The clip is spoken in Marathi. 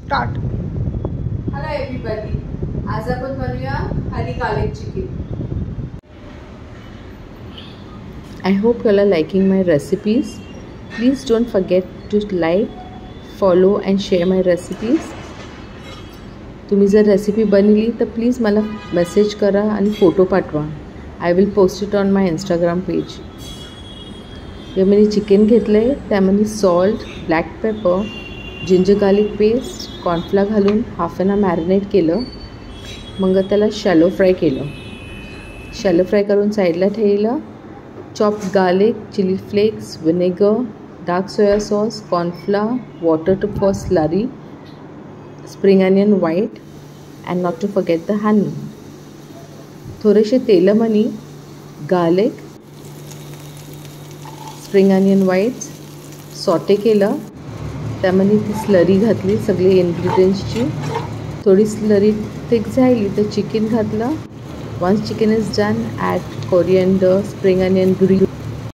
स्टार्ट. हॅलो एव्हरीबॉडी, आज आपण बनवूया honey garlic chicken. I hope you all are liking my recipes. Please don't forget to like, follow and share my recipes. तुम्ही जर रेसिपी बनवली तर प्लीज मला मेसेज करा आणि फोटो पाठवा. I will post it on my Instagram page. यामध्ये चिकन घेतलं आहे, त्यामध्ये salt, black pepper, ginger garlic paste, cornflour घालून हाफ एन आवर मॅरिनेट केलं. मग त्याला शॅलो फ्राय केलं. शॅलो फ्राय करून साईडला ठेवलं. Chopped garlic, chilli flakes, vinegar, dark soya sauce, cornflour, water to for slurry, spring onion white and not to forget the honey. थोडेसे तेलामध्ये garlic, spring onion white saute केलं. त्यामध्ये ती स्लरी घातली सगळे इन्ग्रेडियंट्सची. थोडी स्लरी थिक झाली तर चिकन घातलं. Once chicken is done, add coriander, spring onion, green